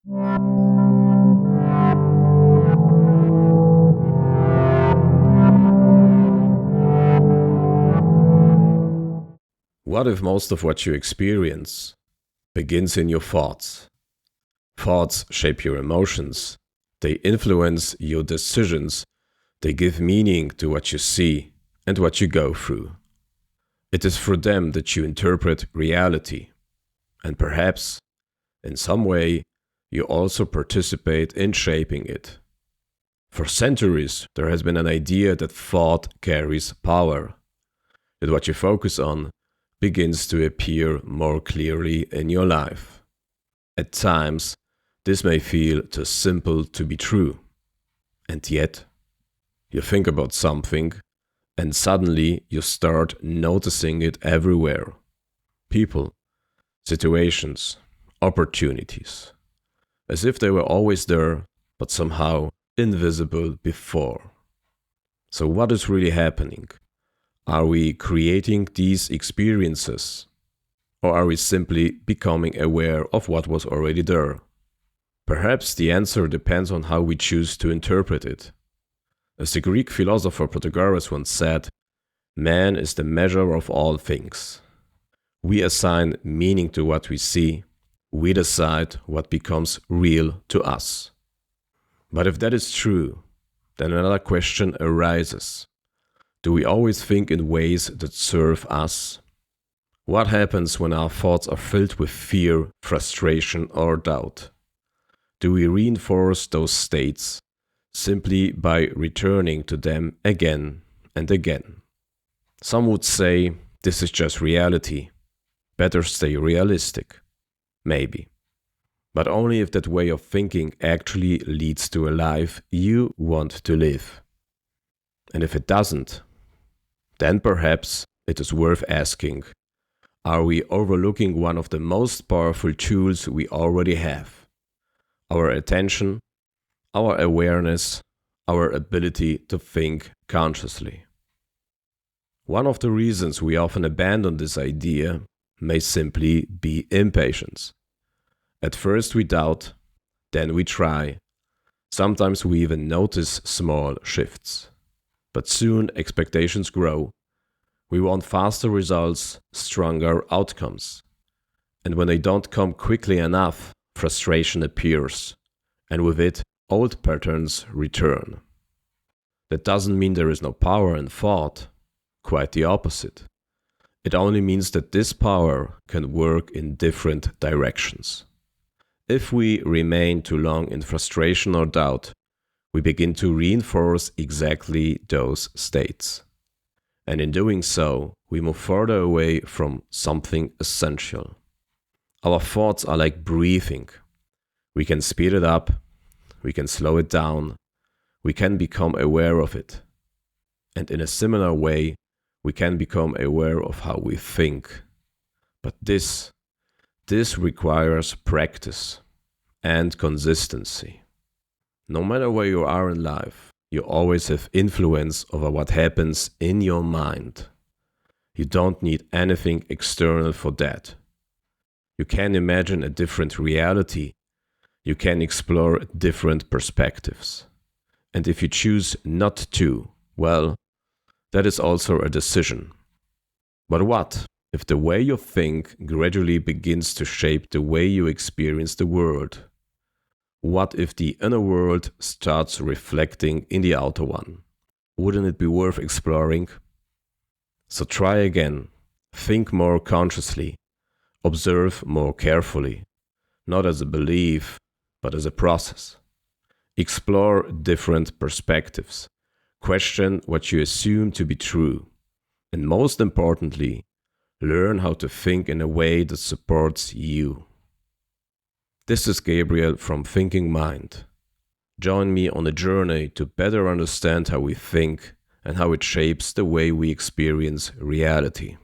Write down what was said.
What if most of what you experience begins in your thoughts? Thoughts shape your emotions. They influence your decisions. They give meaning to what you see and what you go through. It is through them that you interpret reality. And perhaps, in some way, you also participate in shaping it. For centuries, there has been an idea that thought carries power, that what you focus on begins to appear more clearly in your life. At times, this may feel too simple to be true. And yet, you think about something, and suddenly you start noticing it everywhere. People, situations, opportunities. As if they were always there, but somehow invisible before. So what is really happening? Are we creating these experiences? Or are we simply becoming aware of what was already there? Perhaps the answer depends on how we choose to interpret it. As the Greek philosopher Protagoras once said, "Man is the measure of all things." We assign meaning to what we see. We decide what becomes real to us. But if that is true, then another question arises. Do we always think in ways that serve us? What happens when our thoughts are filled with fear, frustration, or doubt? Do we reinforce those states simply by returning to them again and again? Some would say this is just reality. Better stay realistic. Maybe. But only if that way of thinking actually leads to a life you want to live. And if it doesn't, then perhaps it is worth asking, are we overlooking one of the most powerful tools we already have? Our attention, our awareness, our ability to think consciously. One of the reasons we often abandon this idea may simply be impatience. At first we doubt, then we try. Sometimes we even notice small shifts. But soon expectations grow. We want faster results, stronger outcomes. And when they don't come quickly enough, frustration appears. And with it, old patterns return. That doesn't mean there is no power in thought. Quite the opposite. It only means that this power can work in different directions. If we remain too long in frustration or doubt, we begin to reinforce exactly those states. And in doing so, we move further away from something essential. Our thoughts are like breathing. We can speed it up, we can slow it down, we can become aware of it. And in a similar way, we can become aware of how we think. But this requires practice and consistency. No matter where you are in life, you always have influence over what happens in your mind. You don't need anything external for that. You can imagine a different reality. You can explore different perspectives. And if you choose not to, well, that is also a decision. But what if the way you think gradually begins to shape the way you experience the world? What if the inner world starts reflecting in the outer one? Wouldn't it be worth exploring? So try again. Think more consciously. Observe more carefully. Not as a belief, but as a process. Explore different perspectives. Question what you assume to be true. And most importantly, learn how to think in a way that supports you. This is Gabriel from Thinking Mind. Join me on a journey to better understand how we think and how it shapes the way we experience reality.